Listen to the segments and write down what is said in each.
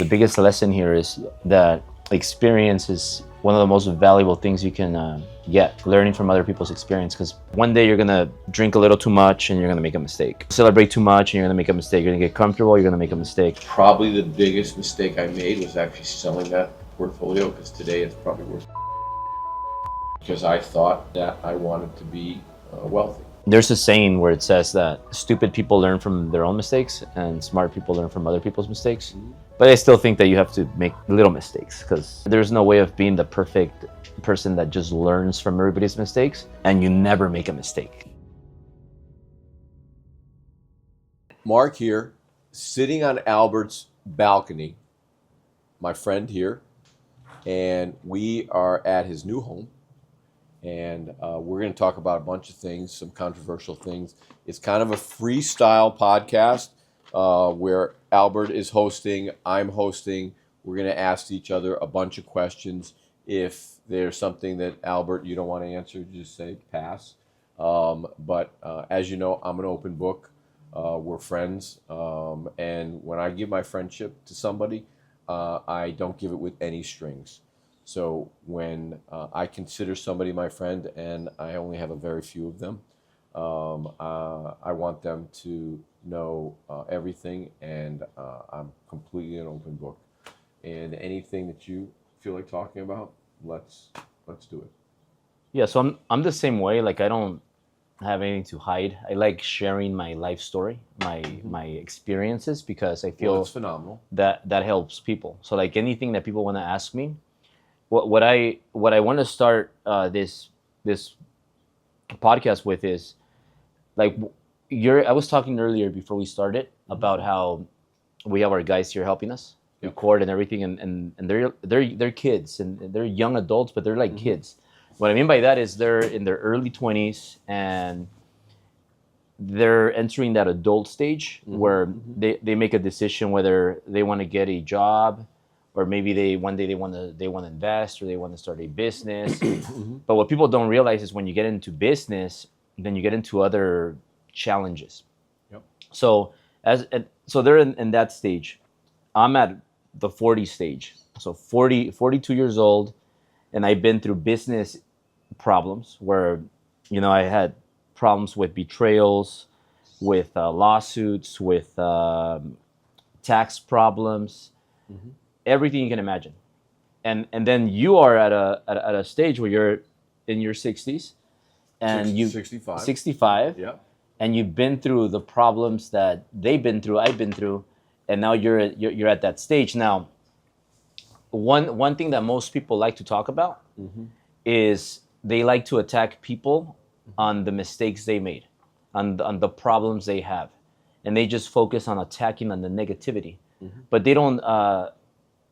the biggest lesson here is that experience is one of the most valuable things you can get, learning from other people's experience, because one day you're gonna drink a little too much and you're gonna make a mistake. Celebrate too much and you're gonna make a mistake. You're gonna get comfortable, you're gonna make a mistake. Probably the biggest mistake I made was actually selling that portfolio, because today it's probably worth, because I thought that I wanted to be wealthy. There's a saying where it says that stupid people learn from their own mistakes and smart people learn from other people's mistakes. But I still think that you have to make little mistakes, because there's no way of being the perfect person that just learns from everybody's mistakes and you never make a mistake. Mark here, sitting on Albert's balcony, my friend here, and we are at his new home. And we're going to talk about a bunch of things, some controversial things. It's kind of a freestyle podcast where Albert is hosting, I'm hosting. We're going to ask each other a bunch of questions. If there's something that, Albert, you don't want to answer, just say pass. But as you know, I'm an open book. We're friends. And when I give my friendship to somebody, I don't give it with any strings. So when I consider somebody my friend, and I only have a very few of them, I want them to know everything, and I'm completely an open book. And anything that you feel like talking about, let's do it. Yeah, so I'm the same way. Like, I don't have anything to hide. I like sharing my life story, my experiences, because I feel it's phenomenal. that helps people. So like anything that people want to ask me, what I want to start this podcast with is like I was talking earlier before we started about how we have our guys here helping us record and everything, and they're kids and they're young adults, but they're like kids. What I mean by that is they're in their early 20s and they're entering that adult stage where they make a decision whether they want to get a job, or maybe one day they want to invest, or they want to start a business. But what people don't realize is when you get into business, then you get into other challenges. Yep. So they're in that stage. I'm at the 40 stage. So 42 years old, and I've been through business problems where, I had problems with betrayals, with lawsuits, with tax problems. Everything you can imagine, and then you are at a stage where you're in your 60s, and 65, yeah, and you've been through the problems that they've been through, I've been through, and now you're at that stage. Now, one thing that most people like to talk about is they like to attack people on the mistakes they made, on the problems they have, and they just focus on attacking on the negativity, but they don't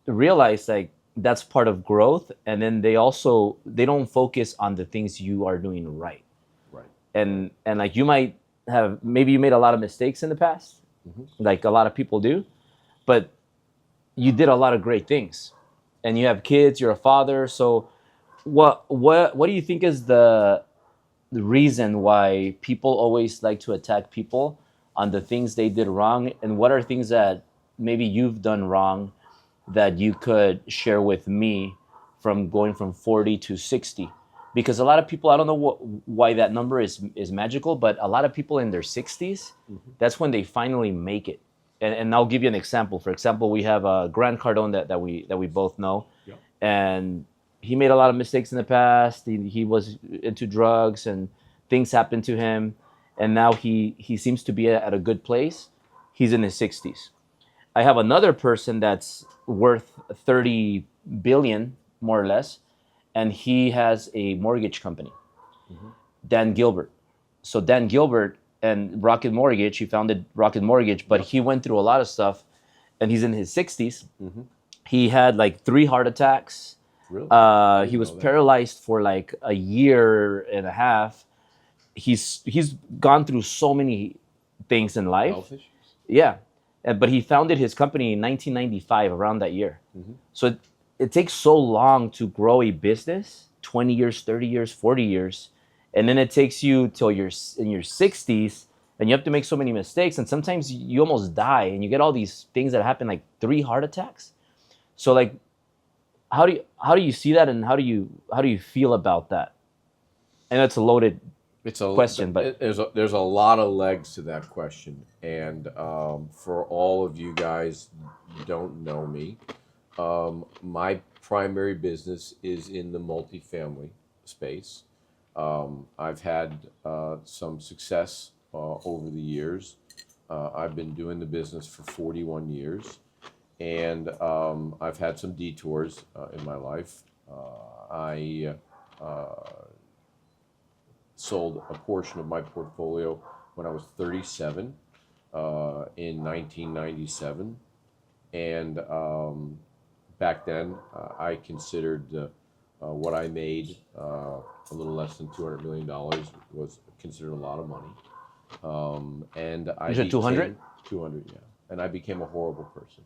realize like that's part of growth. And then they don't focus on the things you are doing right. And like you might have, maybe you made a lot of mistakes in the past, like a lot of people do, but you did a lot of great things, and you have kids, you're a father. So what do you think is the reason why people always like to attack people on the things they did wrong, and what are things that maybe you've done wrong that you could share with me from going from 40 to 60? Because a lot of people, I don't know why that number is magical, but a lot of people in their 60s, that's when they finally make it. And I'll give you an example. For example, we have Grant Cardone that we both know, and he made a lot of mistakes in the past. He was into drugs and things happened to him, and now he seems to be at a good place. He's in his 60s. I have another person that's worth 30 billion, more or less, and he has a mortgage company, Dan Gilbert. So Dan Gilbert and Rocket Mortgage, he founded Rocket Mortgage, but he went through a lot of stuff, and he's in his 60s. He had like 3 heart attacks. Really? He was paralyzed for like a year and a half. He's gone through so many things in life. Health issues? Yeah. But he founded his company in 1995, around that year. So it takes so long to grow a business, 20 years, 30 years, 40 years. And then it takes you till you're in your 60s, and you have to make so many mistakes. And sometimes you almost die, and you get all these things that happen, like 3 heart attacks. So like, how do you see that, and how do you feel about that? And that's a loaded It's a question, but there's a lot of legs to that question, and for all of you guys who don't know me, my primary business is in the multifamily space. I've had some success over the years. I've been doing the business for 41 years, and I've had some detours in my life. I sold a portion of my portfolio when I was 37 in 1997, and back then I considered what I made, a little less than $200 million, was considered a lot of money. And I you said 200? 200, yeah. And I became a horrible person.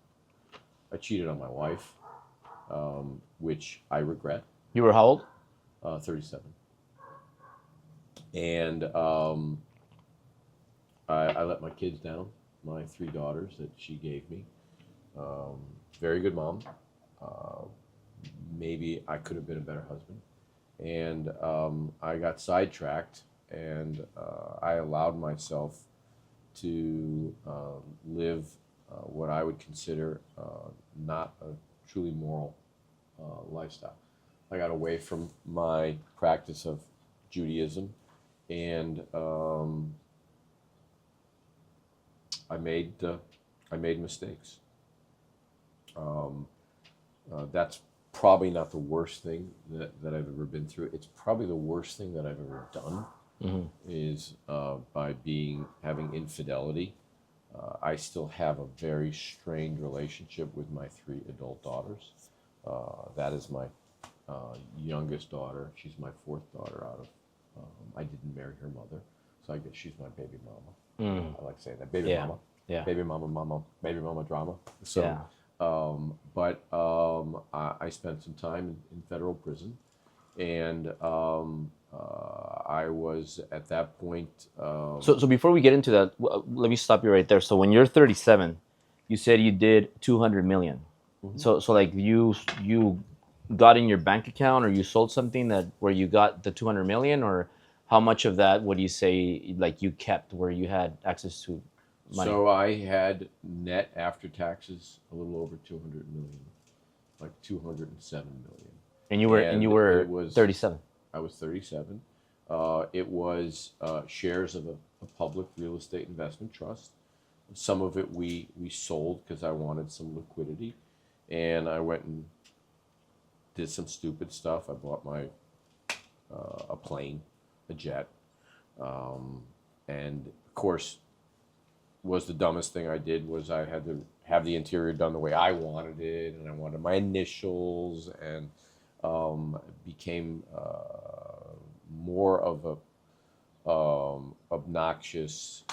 I cheated on my wife, which I regret. You were how old? 37. And I let my kids down, my 3 daughters that she gave me. Very good mom. Maybe I could have been a better husband. And I got sidetracked, and I allowed myself to live what I would consider not a truly moral lifestyle. I got away from my practice of Judaism, and I made mistakes. That's probably not the worst thing that I've ever been through. It's probably the worst thing that I've ever done. Mm-hmm. Is by having infidelity. I still have a very strained relationship with my 3 adult daughters. That is my youngest daughter. She's my 4th daughter out of. I didn't marry her mother, so I guess she's my baby mama. I like saying that, baby mama. Yeah. Baby mama drama. So, Yeah. But I spent some time in federal prison, and I was at that point. So before we get into that, let me stop you right there. So when you're 37, you said you did 200 million. Mm-hmm. So like you got in your bank account, or you sold something where you got the 200 million, or how much of that would you say like you kept where you had access to money? So I had net after taxes a little over 200 million, like 207 million. And you were 37. I was 37. It was shares of a public real estate investment trust. Some of it we sold because I wanted some liquidity, and I went and did some stupid stuff. I bought a plane, a jet, and of course, was the dumbest thing I did was I had to have the interior done the way I wanted it, and I wanted my initials, and became more of a obnoxious,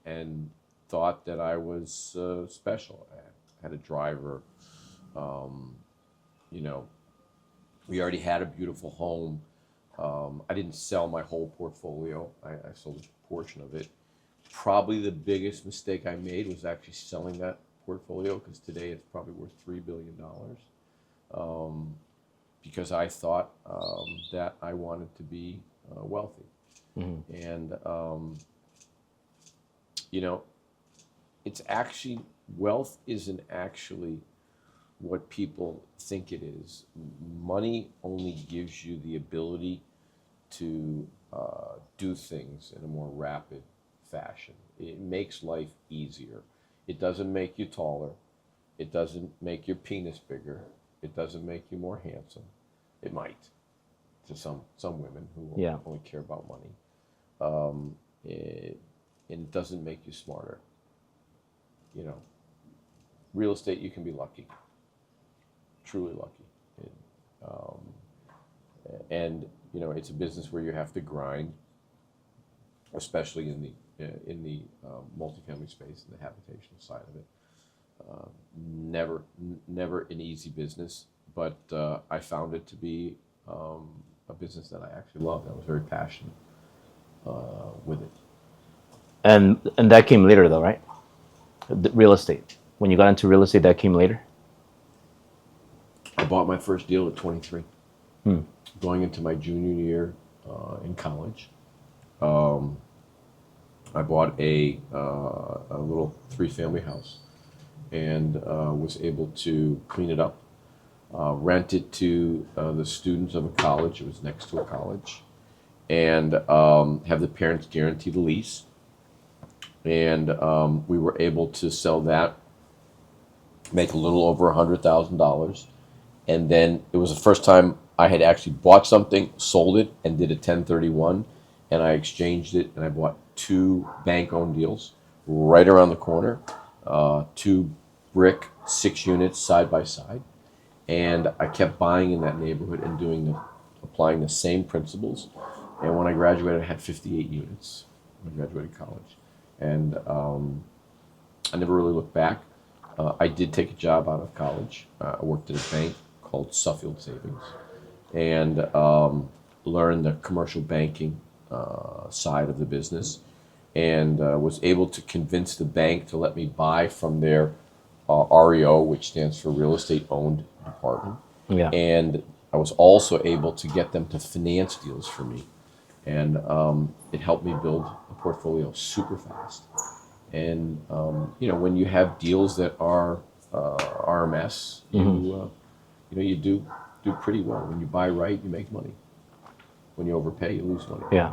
and thought that I was special. I had a driver. We already had a beautiful home. I didn't sell my whole portfolio. I sold a portion of it. Probably the biggest mistake I made was actually selling that portfolio, because today it's probably worth $3 billion. Because I thought that I wanted to be wealthy. Mm-hmm. And, it's actually, wealth isn't actually what people think it is. Money only gives you the ability to do things in a more rapid fashion. It makes life easier. It doesn't make you taller. It doesn't make your penis bigger. It doesn't make you more handsome. It might, to some women who only care about money. And it doesn't make you smarter. Real estate, you can be lucky, truly lucky. And it's a business where you have to grind, especially in the multifamily space and the habitational side of it. Never an easy business, but I found it to be a business that I actually loved. I was very passionate with it. And that came later, though, right? The real estate. When you got into real estate, that came later. bought my first deal at 23, Hmm. going into my junior year in college. I bought a little 3-family house and was able to clean it up, rent it to the students of a college. It was next to a college, and have the parents guarantee the lease. And we were able to sell that, make a little over $100,000. And then it was the first time I had actually bought something, sold it, and did a 1031. And I exchanged it, and I bought 2 bank-owned deals right around the corner, 2 brick 6 units side by side. And I kept buying in that neighborhood and applying the same principles. And when I graduated, I had 58 units when I graduated college. And I never really looked back. I did take a job out of college. I worked at a bank called Suffield Savings, and learned the commercial banking side of the business, and was able to convince the bank to let me buy from their REO, which stands for Real Estate Owned Department. Yeah. And I was also able to get them to finance deals for me. And it helped me build a portfolio super fast. And when you have deals that are RMS, you do pretty well. When you buy right, you make money. When you overpay, you lose money. Yeah.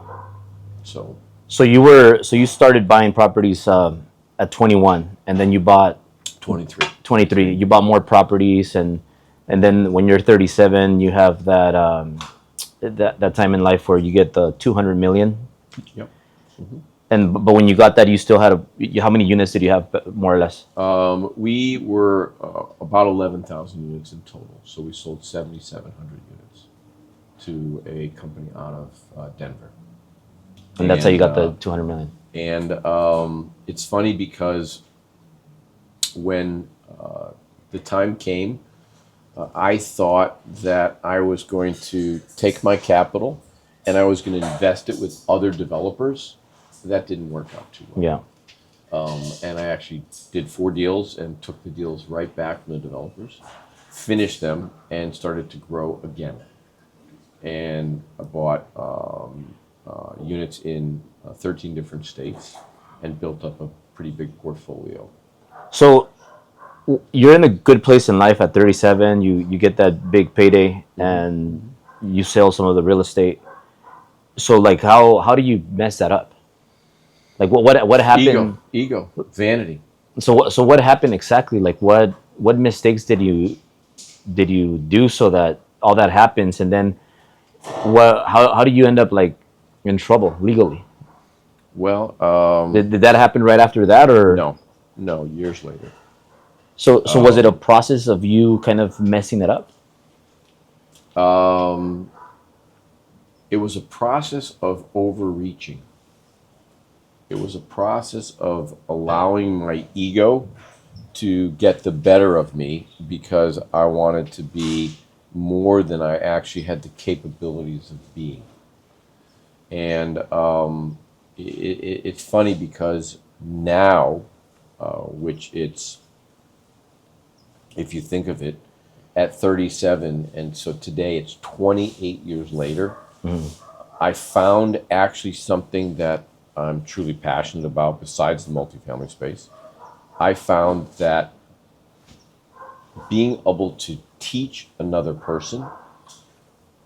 So you started buying properties at 21, and then you bought 23. 23. You bought more properties, and then when you're 37, you have that that time in life where you get the 200 million. Yep. Mm-hmm. But when you got that, you still had how many units did you have, more or less? We were about 11,000 units in total. So we sold 7,700 units to a company out of Denver. And that's how you got the 200 million. And it's funny because when the time came, I thought that I was going to take my capital and I was going to invest it with other developers. That didn't work out too well. Yeah. And I actually did 4 deals and took the deals right back from the developers, finished them, and started to grow again. And I bought units in 13 different states and built up a pretty big portfolio. So you're in a good place in life at 37. You get that big payday, and you sell some of the real estate. So like how do you mess that up? Like what happened? Ego, vanity. So what happened exactly? Like what mistakes did you do so that all that happens, and then how do you end up like in trouble legally? Well, Did that happen right after that, or no, years later. So was it a process of you kind of messing it up? It was a process of overreaching. It was a process of allowing my ego to get the better of me because I wanted to be more than I actually had the capabilities of being. And it's funny because now, which it's, if you think of it, at 37, and so today it's 28 years later, I found actually something that I'm truly passionate about besides the multifamily space. I found that being able to teach another person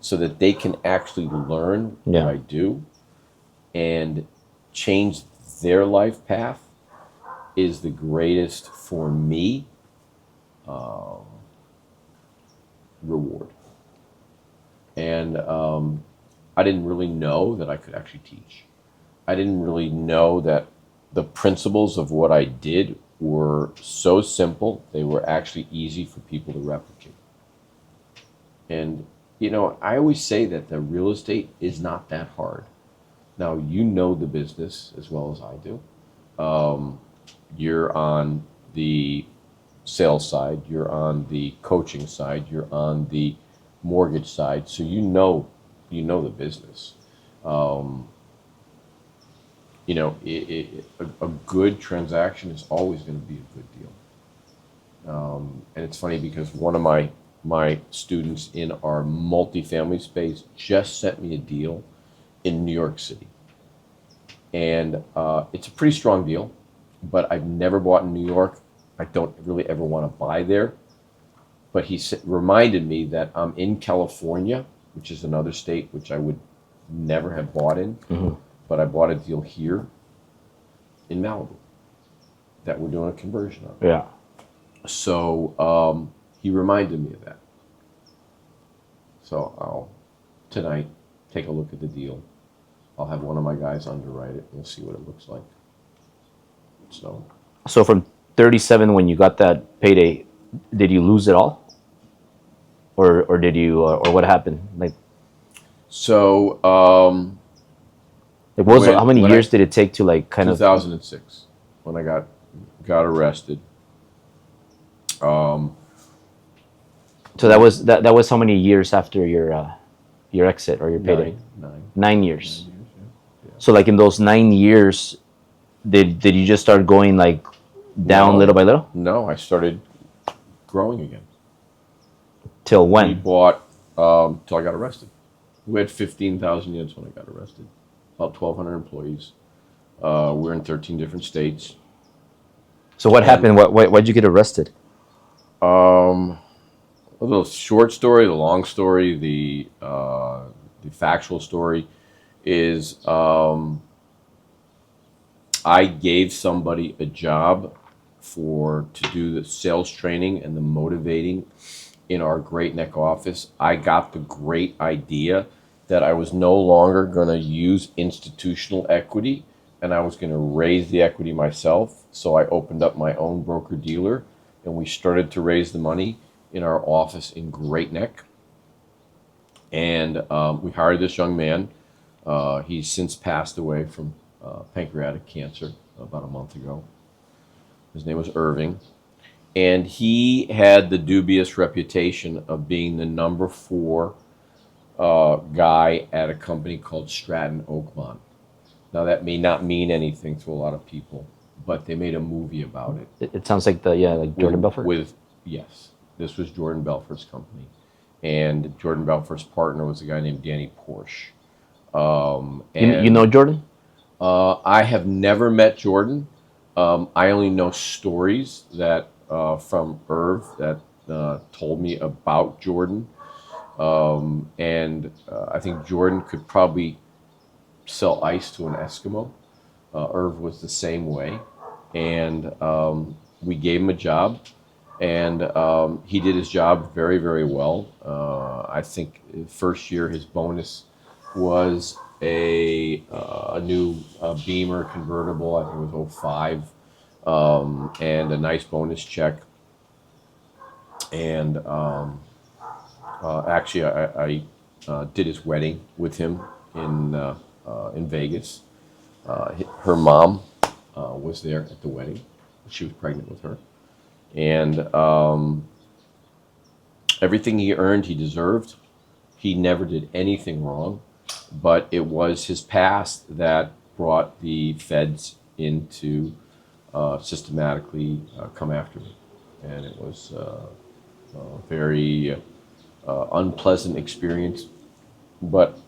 so that they can actually learn what I do and change their life path is the greatest, for me, reward. And I didn't really know that I could actually teach. I didn't really know that the principles of what I did were so simple, they were actually easy for people to replicate. And, I always say that the real estate is not that hard. Now, you know the business as well as I do. You're on the sales side, you're on the coaching side, you're on the mortgage side, so you know the business. A good transaction is always going to be a good deal. And it's funny because one of my my students in our multifamily space just sent me a deal in New York City. And it's a pretty strong deal, but I've never bought in New York. I don't really ever want to buy there. But he reminded me that I'm in California, which is another state which I would never have bought in. Mm-hmm. But I bought a deal here in Malibu that we're doing a conversion on. Yeah. So he reminded me of that. So I'll tonight take a look at the deal. I'll have one of my guys underwrite it. We'll see what it looks like. So from 37, when you got that payday, did you lose it all, or did you, or what happened? Like what was, how many years did it take to like kind 2006, when I got arrested. So that was how many years after your exit or your payday? 9 years. Yeah. So like in those 9 years, did you just start going like down little by little? No, I started growing again. Till when? We bought till I got arrested. We had 15,000 units when I got arrested. About 1,200 employees. We're in 13 different states. So what happened? Why'd you get arrested? A little short story, the long story, the factual story is I gave somebody a job to do the sales training and the motivating in our Great Neck office. I got the great idea that I was no longer going to use institutional equity and I was going to raise the equity myself. So I opened up my own broker-dealer and we started to raise the money in our office in Great Neck. And we hired this young man. He's since passed away from pancreatic cancer about a month ago. His name was Irving. And he had the dubious reputation of being the number 4 guy at a company called Stratton Oakmont. Now, that may not mean anything to a lot of people, but they made a movie about it. It sounds like like Jordan Belfort? Yes, this was Jordan Belfort's company. And Jordan Belfort's partner was a guy named Danny Porsche. You know Jordan? I have never met Jordan. I only know stories that from Irv that told me about Jordan. I think Jordan could probably sell ice to an Eskimo. Irv was the same way. And we gave him a job. And he did his job very, very well. I think first year his bonus was a new Beamer convertible. I think it was 05, and a nice bonus check. And actually, I did his wedding with him in Vegas. Her mom was there at the wedding. She was pregnant with her. And everything he earned, he deserved. He never did anything wrong, but it was his past that brought the feds in to systematically come after me. And it was a very unpleasant experience. But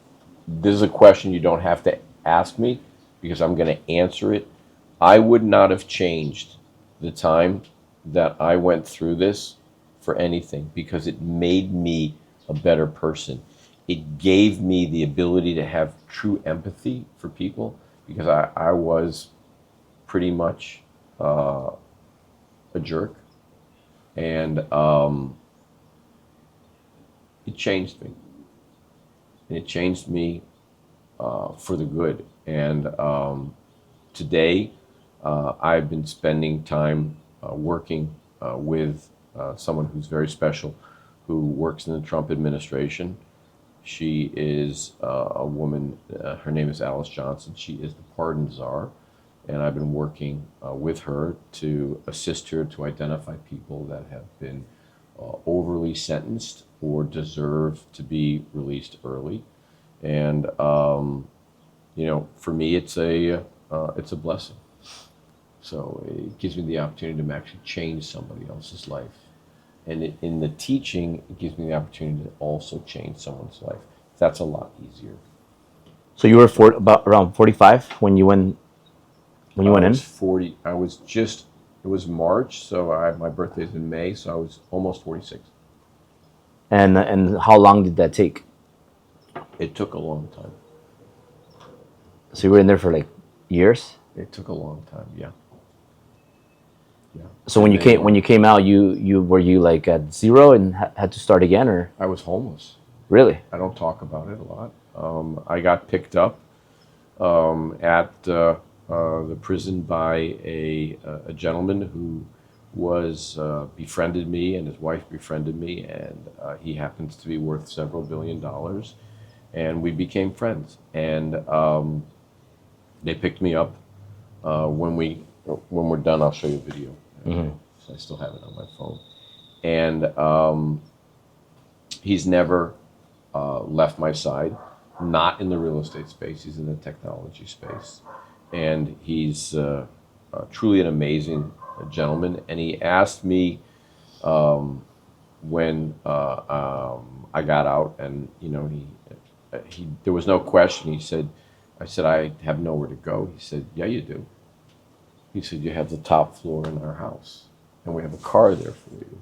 this is a question you don't have to ask me because I'm going to answer it. I would not have changed the time that I went through this for anything because it made me a better person. It gave me the ability to have true empathy for people because I was pretty much a jerk. And it changed me. And it changed me for the good. And today I've been spending time working with someone who's very special, who works in the Trump administration. She is a woman, her name is Alice Johnson. She is the pardon czar. And I've been working with her to assist her to identify people that have been overly sentenced or deserve to be released early. And, for me, it's a blessing. So it gives me the opportunity to actually change somebody else's life. And in the teaching, it gives me the opportunity to also change someone's life. That's a lot easier. So you were about around 45 when you went I was in, 40. I was just. It was March, so my birthday's in May, so I was almost 46. and how long did that take? It took a long time. So you were in there for like years. It took a long time. Yeah. Yeah. So And they, when you came out, you were you like at zero and had to start again, or I was homeless. really? I don't talk about it a lot. I got picked up at the prison by a gentleman who was befriended me, and his wife befriended me, and he happens to be worth several $billions, and we became friends. And they picked me up. When we're done, I'll show you a video. So I still have it on my phone. And he's never left my side. Not in the real estate space. He's in the technology space, and he's truly an amazing gentleman. And he asked me when I got out, and he there was no question. He said, I said, I have nowhere to go. He said, yeah, you do. He said, you have the top floor in our house, and we have a car there for you,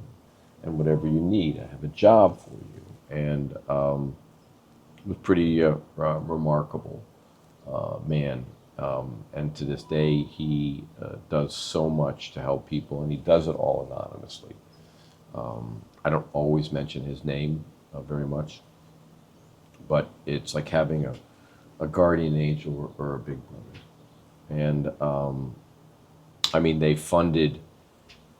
and whatever you need, I have a job for you. And it was pretty remarkable man. And to this day, he does so much to help people, and he does it all anonymously. I don't always mention his name very much, but it's like having a guardian angel or a big brother. And I mean, they funded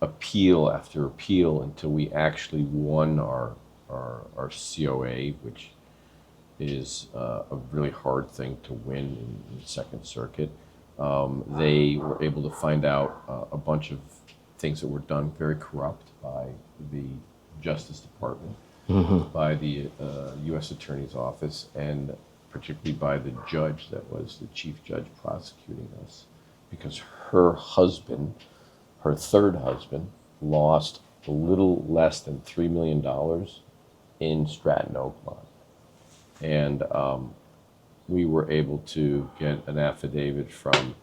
appeal after appeal until we actually won our COA, which is a really hard thing to win in the Second Circuit. They were able to find out a bunch of things that were done very corrupt by the Justice Department, by the U.S. Attorney's Office, and particularly by the judge that was the chief judge prosecuting us, because her husband, her third husband, lost a little less than $3 million in Stratton Oakmont. And we were able to get an affidavit from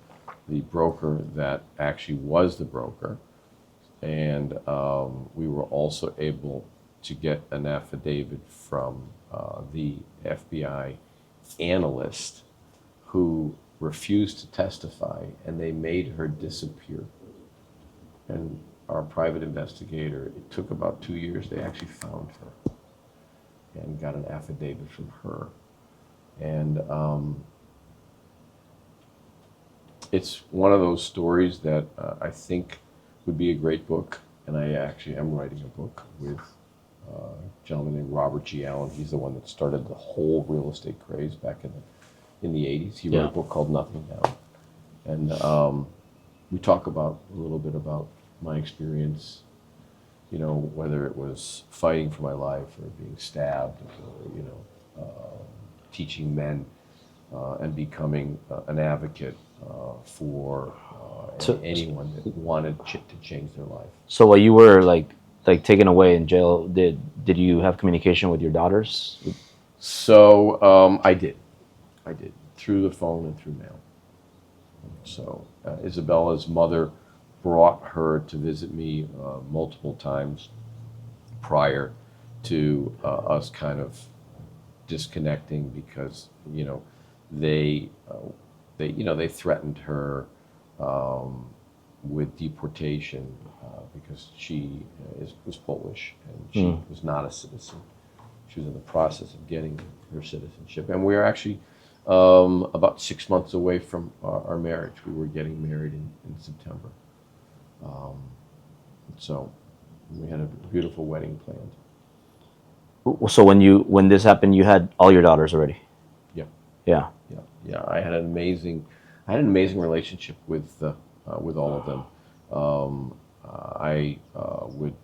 the broker that actually was the broker. And we were also able to get an affidavit from the FBI analyst who refused to testify, and they made her disappear. And our private investigator, it took about 2 years, they actually found her and got an affidavit from her. And it's one of those stories that I think would be a great book. And I actually am writing a book with a gentleman named Robert G. Allen. He's the one that started the whole real estate craze back in the 80s. He wrote a book called Nothing Down. And we talk about a little bit about my experience, whether it was fighting for my life or being stabbed, or, teaching men and becoming an advocate for anyone that wanted to change their life. So while you were like taken away in jail, did you have communication with your daughters? So I did through the phone and through mail. So Isabella's mother brought her to visit me multiple times prior to us kind of disconnecting, because they threatened her with deportation because she was Polish, and she was not a citizen. She was in the process of getting her citizenship, and we are actually about 6 months away from our marriage. We were getting married in September. So we had a beautiful wedding planned. So when this happened, you had all your daughters already? Yeah. Yeah. Yeah. I had an amazing relationship with all of them. I would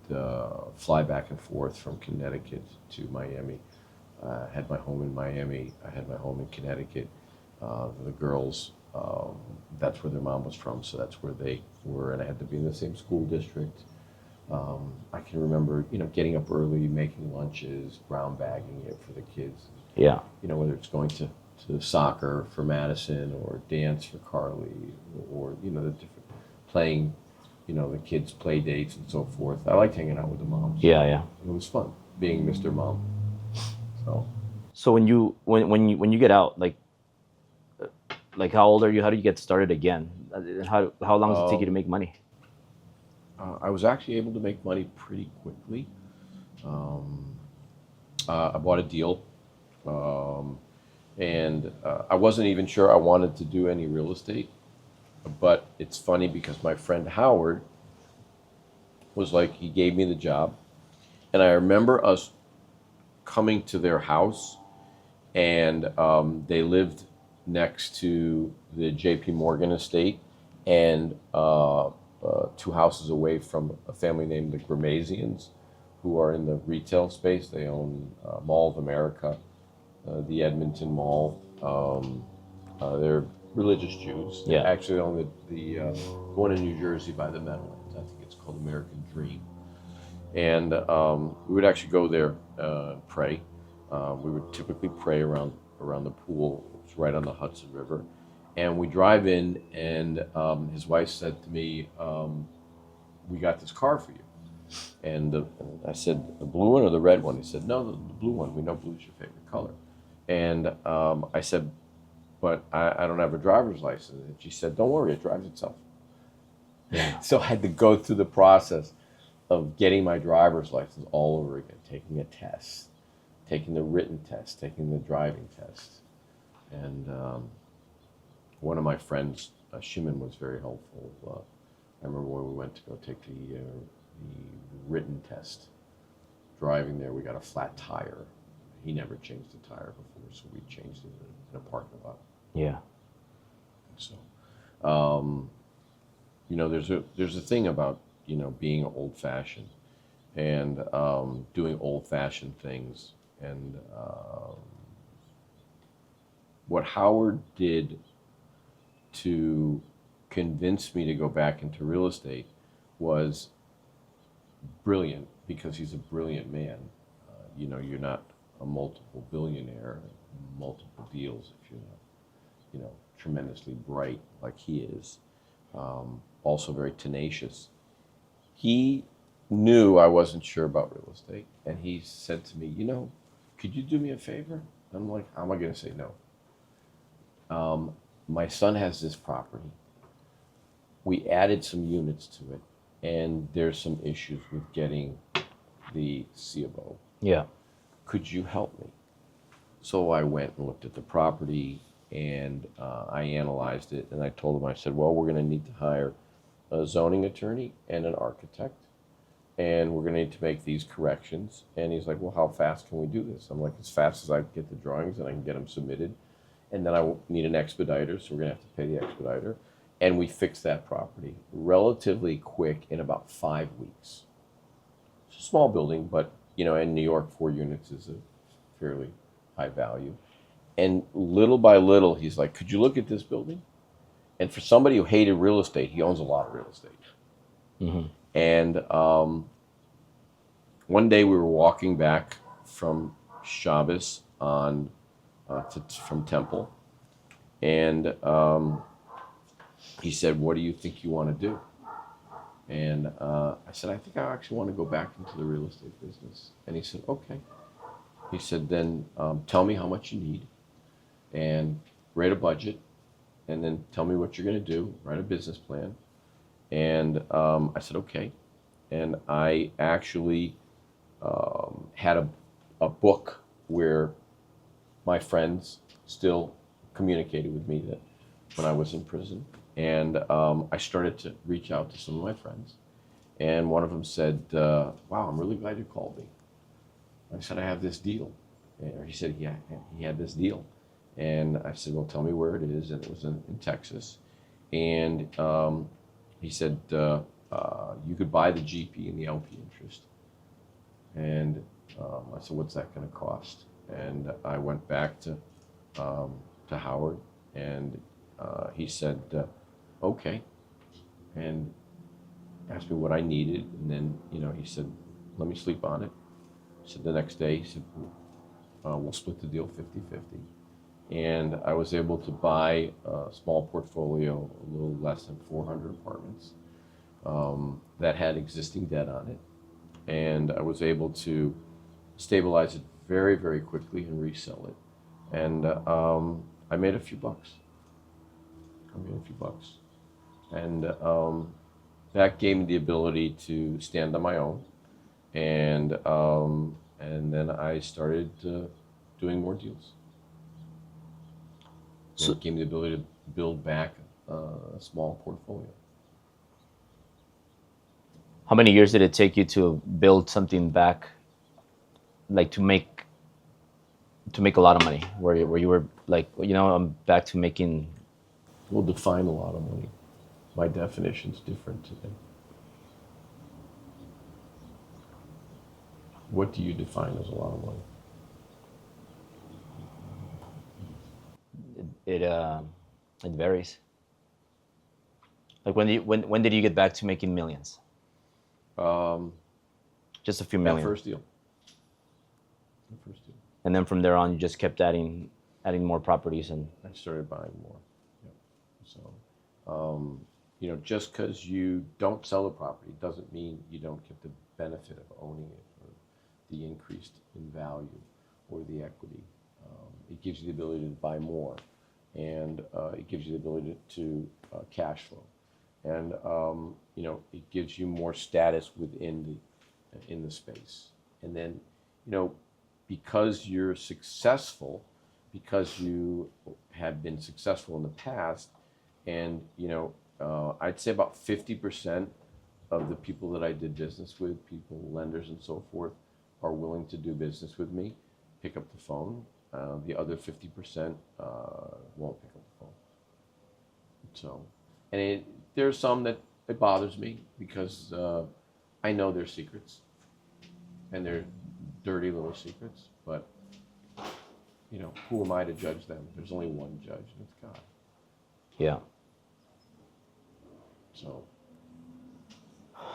fly back and forth from Connecticut to Miami. I had my home in Miami. I had my home in Connecticut. The girls, that's where their mom was from, so that's where they were, and I had to be in the same school district. I can remember, getting up early, making lunches, brown bagging it for the kids. Yeah. Whether it's going to soccer for Madison or dance for Carly or, the different playing, the kids' play dates and so forth. I liked hanging out with the moms. Yeah. It was fun being Mr. Mom. So, So when you get out, like how old are you? How do you get started again? How long does it take you to make money? I was actually able to make money pretty quickly. Um, I bought a deal, and I wasn't even sure I wanted to do any real estate. But it's funny because my friend Howard was like, he gave me the job, and I remember us coming to their house, and they lived next to the J.P. Morgan estate, and 2 houses away from a family named the Gramasians, who are in the retail space. They own Mall of America, the Edmonton Mall. They're religious Jews. Yeah. They actually own the one in New Jersey by the Meadowlands. I think it's called American Dream. And we would actually go there and pray. We would typically pray around the pool. It's right on the Hudson River. And we drive in, and his wife said to me, we got this car for you. And I said, the blue one or the red one? He said, no, the blue one. We know blue's your favorite color. And I said, but I don't have a driver's license. And she said, don't worry, it drives itself. Yeah. So I had to go through the process of getting my driver's license all over again, taking a test, taking the written test, taking the driving test. And one of my friends, Shimon, was very helpful. I remember when we went to go take the written test. Driving there, we got a flat tire. He never changed the tire before, so we changed it in a parking lot. Yeah. So, there's a thing about being old-fashioned and doing old-fashioned things. And what Howard did to convince me to go back into real estate was brilliant, because he's a brilliant man. You're not a multiple billionaire, multiple deals if you're not, tremendously bright like he is. Also very tenacious. He knew I wasn't sure about real estate, and he said to me, could you do me a favor? I'm like, how am I going to say no? My son has this property. We added some units to it, and there's some issues with getting the C of O. Yeah. Could you help me? So I went and looked at the property, and I analyzed it, and I told him, I said, well, we're going to need to hire a zoning attorney and an architect, and we're going to need to make these corrections. And he's like, well, how fast can we do this? I'm like, as fast as I can get the drawings and I can get them submitted. And then I need an expediter, so we're going to have to pay the expediter. And we fixed that property relatively quick, in about 5 weeks. It's a small building, but, in New York, 4 units is a fairly high value. And little by little, he's like, could you look at this building? And for somebody who hated real estate, he owns a lot of real estate. Mm-hmm. And one day we were walking back from Shabbos from Temple, and he said, what do you think you want to do? And I said, I think I actually want to go back into the real estate business. And he said, okay. He said, then tell me how much you need, and write a budget, and then tell me what you're going to do, write a business plan. And I said, okay. And I actually had a book where my friends still communicated with me that when I was in prison. And I started to reach out to some of my friends. And one of them said, wow, I'm really glad you called me. I said, I have this deal. And he said, yeah, he had this deal. And I said, well, tell me where it is. And it was in Texas. And he said, you could buy the GP and the LP interest. And I said, what's that going to cost? And I went back to Howard, and he said, okay. And asked me what I needed, and then, he said, let me sleep on it. He said the next day, he said, we'll split the deal 50-50. And I was able to buy a small portfolio, a little less than 400 apartments that had existing debt on it. And I was able to stabilize it very, very quickly and resell it. And I made a few bucks. And that gave me the ability to stand on my own. And then I started doing more deals. So it gave me the ability to build back a small portfolio. How many years did it take you to build something back, like to make a lot of money, where you were like, I'm back to making? We'll define a lot of money. My definition's different today. What do you define as a lot of money? It varies. Like when did you get back to making millions? Just a few million. That first deal. And then from there on, you just kept adding more properties, and I started buying more. Yep. So, just because you don't sell the property doesn't mean you don't get the benefit of owning it, or the increase in value, or the equity. It gives you the ability to buy more, and it gives you the ability to cash flow, and it gives you more status within the space. And then, because you're successful, because you have been successful in the past, and I'd say about 50% of the people that I did business with, people, lenders, and so forth, are willing to do business with me, pick up the phone. The other 50% won't pick up the phone. So, and there's some that it bothers me, because I know their secrets, and they're dirty little secrets, but who am I to judge them? There's only one judge, and it's God. Yeah.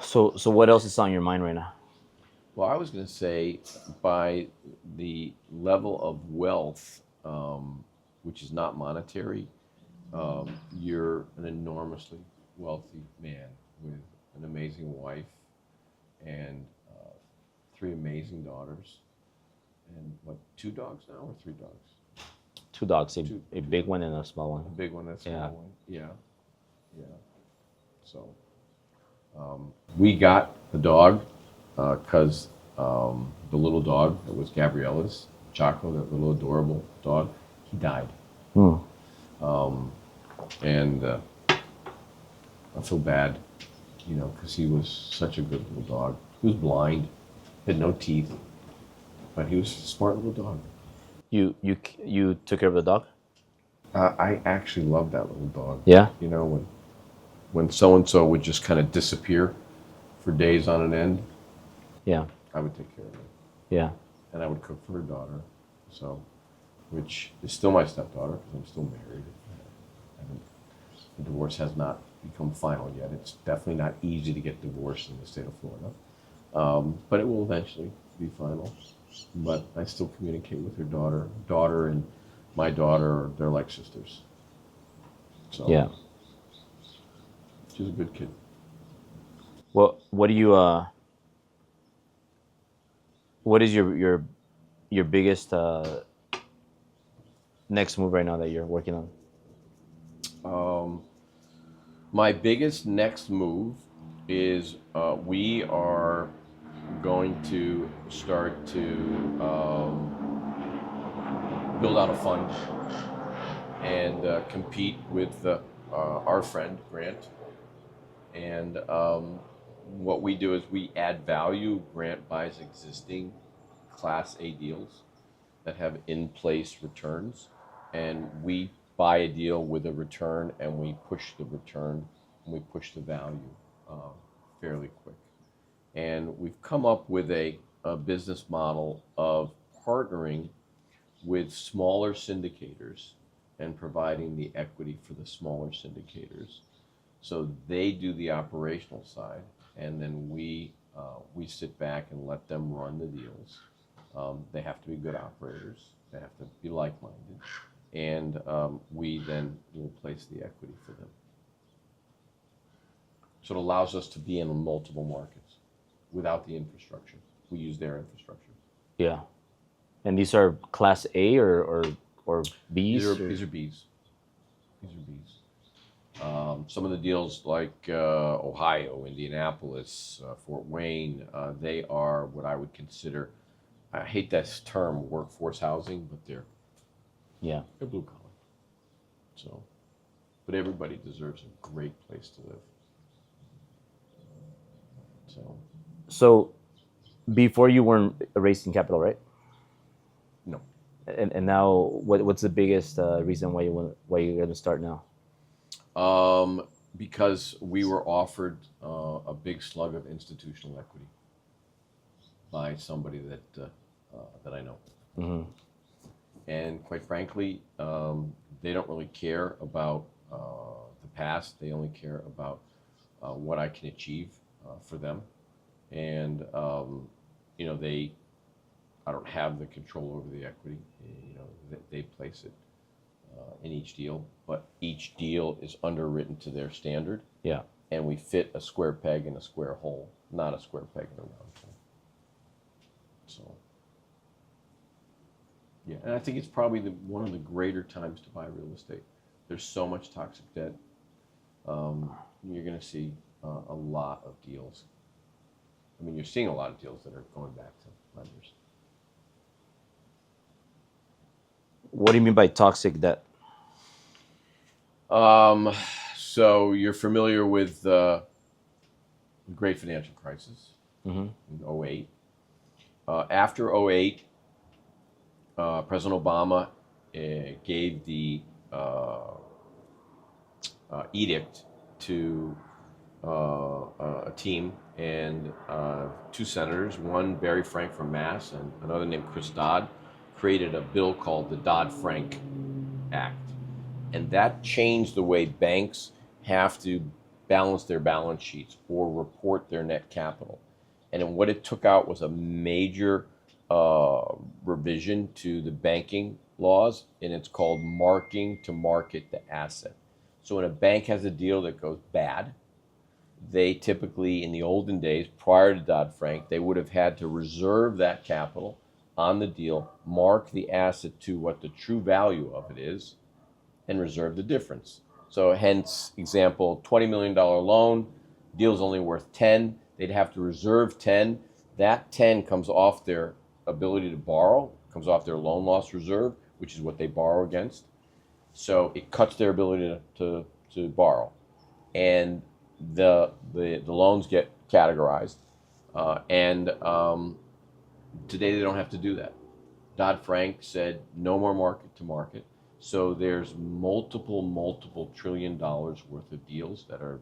So what else is on your mind right now? Well, I was going to say, by the level of wealth, which is not monetary, you're an enormously wealthy man with an amazing wife and 3 amazing daughters. And what, 2 dogs now, or 3 dogs? 2 dogs, a big one and a small one. A big one and a small one. Yeah. So we got the dog because the little dog that was Gabriella's, Chaco, that little adorable dog, he died. And I feel bad, because he was such a good little dog. He was blind, had no teeth, but he was a smart little dog. You took care of the dog? I actually loved that little dog. Yeah? When so-and-so would just kind of disappear for days on an end, yeah, I would take care of it. Yeah. And I would cook for her daughter, which is still my stepdaughter, because I'm still married. The divorce has not become final yet. It's definitely not easy to get divorced in the state of Florida, but it will eventually be final. But I still communicate with her daughter. Daughter and my daughter, they're like sisters. So yeah, she's a good kid. What do you what is your biggest next move right now that you're working on? My biggest next move is we are going to start to build out a fund and compete with our friend Grant. And what we do is we add value. Grant buys existing Class A deals that have in-place returns, and we buy a deal with a return, and we push the return, and we push the value fairly quick. And we've come up with a business model of partnering with smaller syndicators and providing the equity for the smaller syndicators. So they do the operational side, and then we sit back and let them run the deals. They have to be good operators. They have to be like-minded, and we then will place the equity for them. So it allows us to be in multiple markets without the infrastructure. We use their infrastructure. Yeah. And these are Class A or Bs? These are Bs. These are Bs. Some of the deals like Ohio, Indianapolis, Fort Wayne, they are what I would consider, I hate this term, workforce housing, but they're blue collar. So, but everybody deserves a great place to live. So before you weren't raising capital, right? No. And now what's the biggest reason why you're going to start now? Because we were offered a big slug of institutional equity by somebody that I know. Mm-hmm. And quite frankly, they don't really care about the past. They only care about what I can achieve for them. And, I don't have the control over the equity. They place it in each deal, but each deal is underwritten to their standard. Yeah. And we fit a square peg in a square hole, not a square peg in a round hole. So, yeah, and I think it's probably one of the greater times to buy real estate. There's so much toxic debt. You're going to see a lot of deals. I mean, you're seeing a lot of deals that are going back to lenders. What do you mean by toxic debt? So you're familiar with the Great Financial Crisis in 2008. After 2008, President Obama gave the edict to a team and two senators, one Barry Frank from Mass and another named Chris Dodd, created a bill called the Dodd-Frank Act. And that changed the way banks have to balance their balance sheets or report their net capital. And then what it took out was a major revision to the banking laws, and it's called marking to market the asset. So when a bank has a deal that goes bad, they typically, in the olden days, prior to Dodd-Frank, they would have had to reserve that capital on the deal, mark the asset to what the true value of it is, and reserve the difference. So hence, example, $20 million loan, deal's only worth 10, they'd have to reserve 10. That 10 comes off their ability to borrow, comes off their loan loss reserve, which is what they borrow against. So it cuts their ability to borrow. And the loans get categorized. Today they don't have to do that. Dodd-Frank said no more market to market. So there's multiple $1 trillion worth of deals that are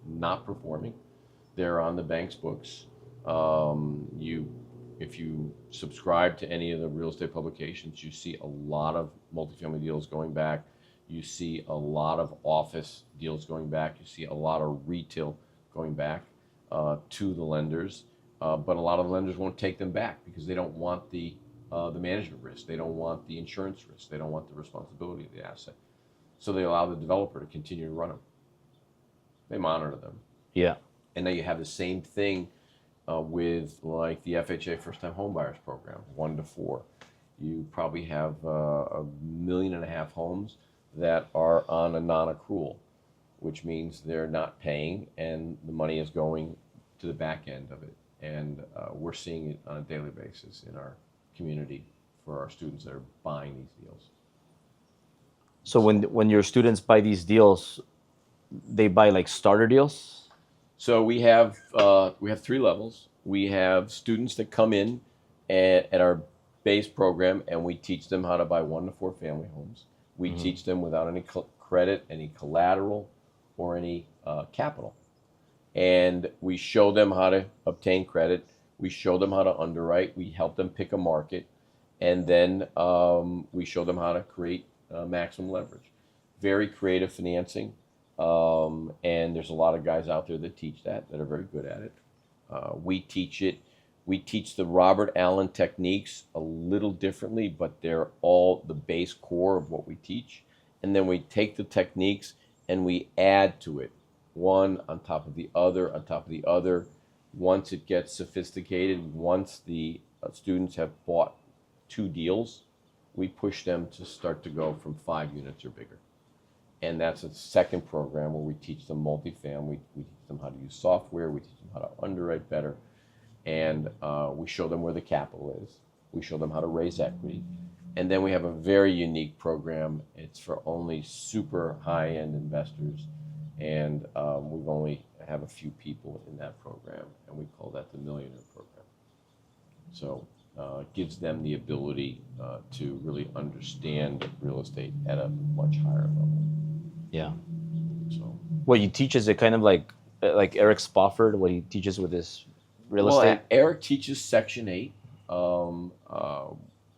not performing. They're on the bank's books. If you subscribe to any of the real estate publications, you see a lot of multifamily deals going back. You see a lot of office deals going back. You see a lot of retail going back to the lenders. But a lot of lenders won't take them back because they don't want the management risk. They don't want the insurance risk. They don't want the responsibility of the asset. So they allow the developer to continue to run them. They monitor them. Yeah. And now you have the same thing with like the FHA first-time homebuyers program, 1 to 4. You probably have 1.5 million homes that are on a non-accrual, which means they're not paying and the money is going to the back end of it. And we're seeing it on a daily basis in our community for our students that are buying these deals. So when your students buy these deals, they buy like starter deals? So we have 3 levels. We have students that come in at our base program, and we teach them how to buy 1 to 4 family homes. We teach them without any credit, any collateral, or any capital. And we show them how to obtain credit. We show them how to underwrite. We help them pick a market. And then we show them how to create maximum leverage. Very creative financing. And there's a lot of guys out there that teach that are very good at it. We teach it. We teach the Robert Allen techniques a little differently, but they're all the base core of what we teach. And then we take the techniques and we add to it, one on top of the other, on top of the other. Once it gets sophisticated, once the students have bought 2 deals, we push them to start to go from 5 units or bigger. And that's a second program where we teach them multifamily. We teach them how to use software. We teach them how to underwrite better. And we show them where the capital is. We show them how to raise equity. And then we have a very unique program. It's for only super high-end investors. And we've only have a few people in that program. And we call that the Millionaire Program. So it gives them the ability to really understand real estate at a much higher level. Yeah. So What you teach, is it kind of like Eric Spofford, what he teaches with his real estate? Eric teaches Section 8.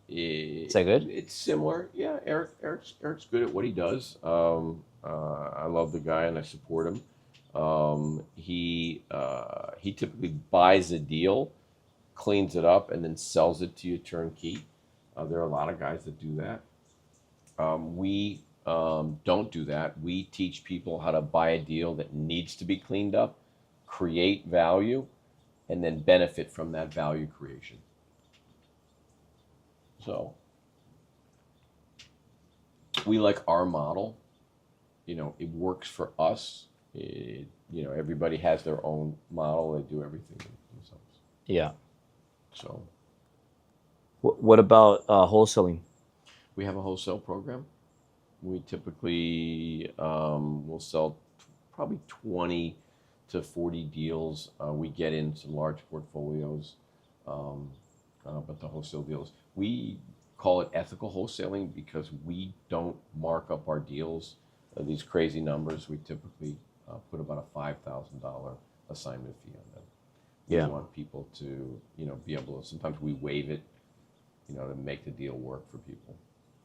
Is that good? It's similar. Yeah, Eric's good at what he does. I love the guy and I support him. He typically buys a deal, cleans it up, and then sells it to you turnkey. There are a lot of guys that do that. We don't do that. We teach people how to buy a deal that needs to be cleaned up, create value, and then benefit from that value creation. So we like our model. It works for us. Everybody has their own model. They do everything themselves. Yeah. So What about wholesaling? we have a wholesale program. We typically will sell probably 20 to 40 deals. We get in some large portfolios, but the wholesale deals, we call it ethical wholesaling because we don't mark up our deals these crazy numbers. We typically put about a $5,000 assignment fee on them. Yeah. We want people to, be able to, sometimes we waive it, to make the deal work for people.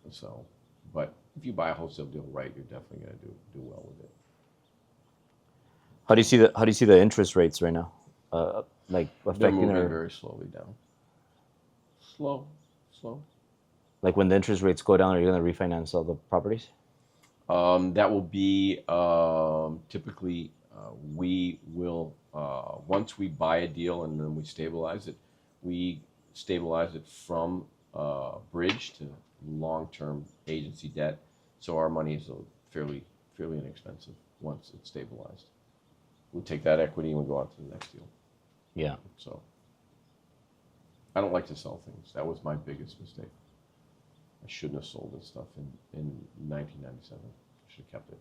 So, but if you buy a wholesale deal right, you're definitely going to do well with it. How do you see the interest rates right now? Like They're affecting moving our, very slowly down. Slow. like when the interest rates go down, are you going to refinance all the properties? That will be typically we will once we buy a deal and then we stabilize it, we stabilize it from bridge to long-term agency debt. So our money is fairly inexpensive once it's stabilized. We take that equity and we go on to the next deal. Yeah. So I don't like to sell things. That was my biggest mistake. I shouldn't have sold this stuff in 1997. I should have kept it.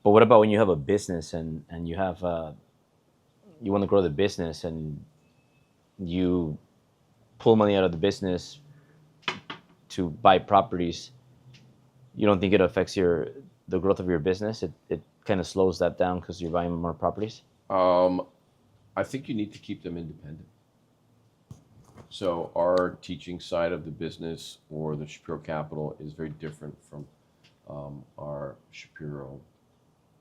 But what about when you have a business and you have you want to grow the business and you pull money out of the business to buy properties? You don't think it affects the growth of your business? It kind of slows that down because you're buying more properties? I think you need to keep them independent. So our teaching side of the business or the Shapiro Capital is very different from our Shapiro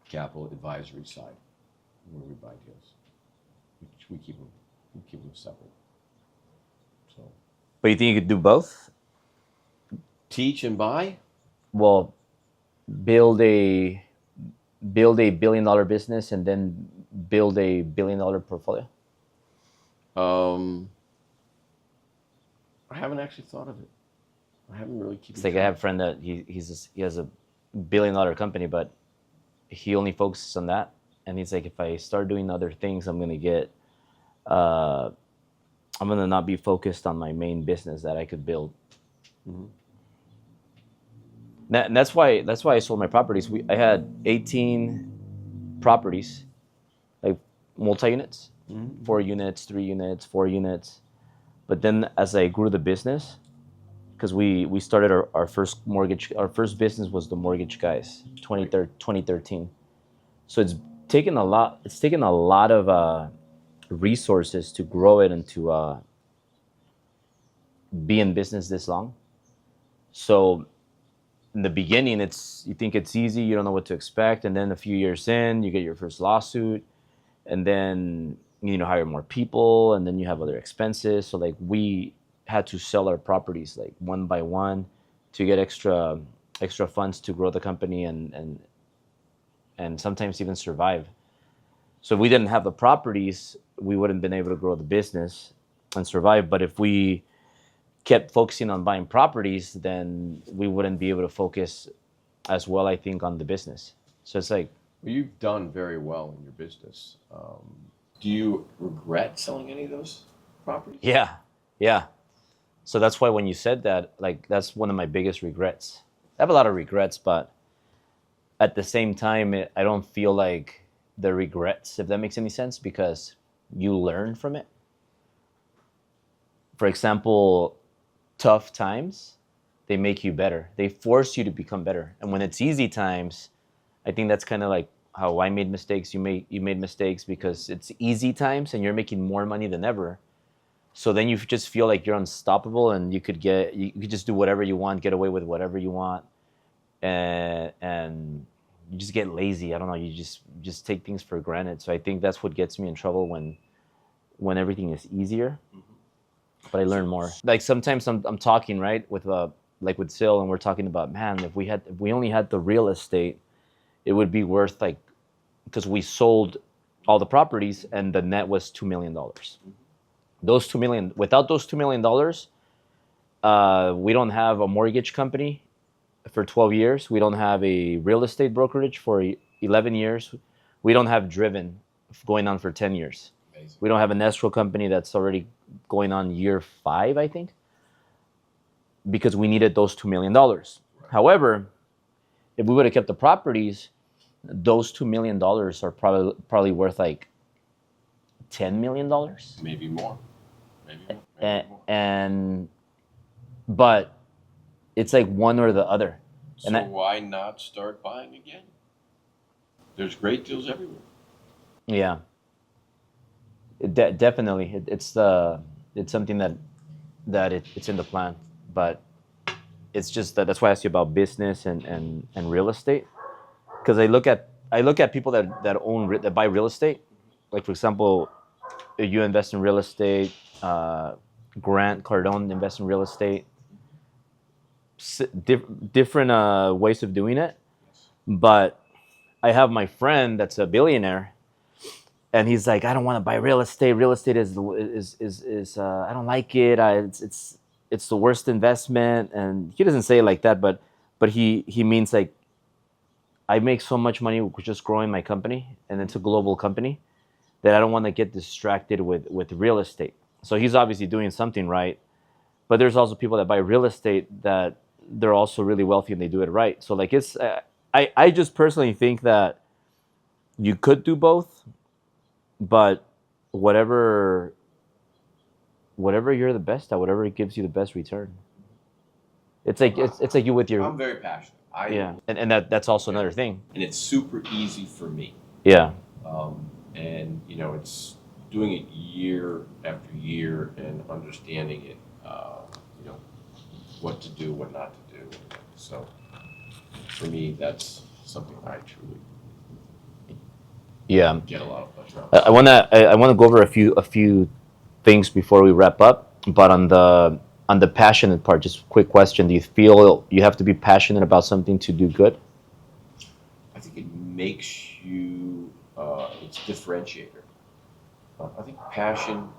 Capital advisory side, where we buy deals. We keep them separate. So But you think you could do both? teach and buy. Well, build a $1 billion business and then build a $1 billion portfolio? I haven't actually thought of it. I haven't really kept. It's like I have a friend that he has a $1 billion company, but he only focuses on that. And he's like, if I start doing other things, I'm gonna not be focused on my main business that I could build. Mm-hmm. And that's why I sold my properties. I had 18 properties, like multi-units, Mm-hmm. 4 units, 3 units, 4 units. But then as I grew the business, because we started our first mortgage, our first business was the Mortgage Guys, 2013. So it's taken a lot of resources to grow it and to be in business this long. So in the beginning, you think it's easy, you don't know what to expect, and then a few years in, you get your first lawsuit, and then you need to hire more people, and then you have other expenses. So like we had to sell our properties like one by one to get extra funds to grow the company and sometimes even survive. So if we didn't have the properties, we wouldn't been able to grow the business and survive. But if we kept focusing on buying properties, then we wouldn't be able to focus as well, I think, on the business. So it's like, Well, you've done very well in your business. Do you regret selling any of those properties? yeah. So that's why when you said that, like, that's one of my biggest regrets. I have a lot of regrets, but at the same time, I don't feel like the regrets, if that makes any sense, because you learn from it. For example, tough times, they make you better. They force you to become better. And when it's easy times, I think that's kind of like how I made mistakes. You made mistakes because it's easy times and you're making more money than ever. So then you just feel like you're unstoppable and you could just do whatever you want, get away with whatever you want, and you just get lazy. I don't know. You just take things for granted. So I think that's what gets me in trouble when everything is easier. But I learn more. Like sometimes I'm talking right with like with Sil, and we're talking about, man, if we only had the real estate, it would be worth, like, because we sold all the properties and the net was $2 million. Those $2 million, without those $2 million, we don't have a mortgage company for 12 years. We don't have a real estate brokerage for 11 years. We don't have Driven going on for 10 years. Amazing. We don't have an escrow company that's already going on year 5, I think, because we needed those $2 million. Right. However, if we would have kept the properties, those $2 million are probably worth like $10 million. Maybe more. But it's like one or the other. So why not start buying again? There's great deals everywhere. Yeah. Definitely. It's something that it's in the plan, but it's just that's why I asked you about business and real estate, because I look at people that buy real estate. Like, for example, you invest in real estate, Grant Cardone invests in real estate. Different ways of doing it, but I have my friend that's a billionaire, and he's like, I don't want to buy real estate. Real estate is I don't like it. It's the worst investment, and he doesn't say it like that, but he means like, I make so much money with just growing my company, and it's a global company, that I don't want to get distracted with real estate. So he's obviously doing something right, but there's also people that buy real estate that they're also really wealthy and they do it right. So like I just personally think that you could do both, but whatever you're the best at, whatever gives you the best return. It's like you with your. I'm very passionate. And that's also another thing. And it's super easy for me. Yeah. And it's doing it year after year and understanding it. What to do, what not to do. So for me, that's something I truly get a lot of pleasure out of. I wanna go over a few things before we wrap up. But on the passionate part, just a quick question: do you feel you have to be passionate about something to do good? I think it makes you it's a differentiator. I think passion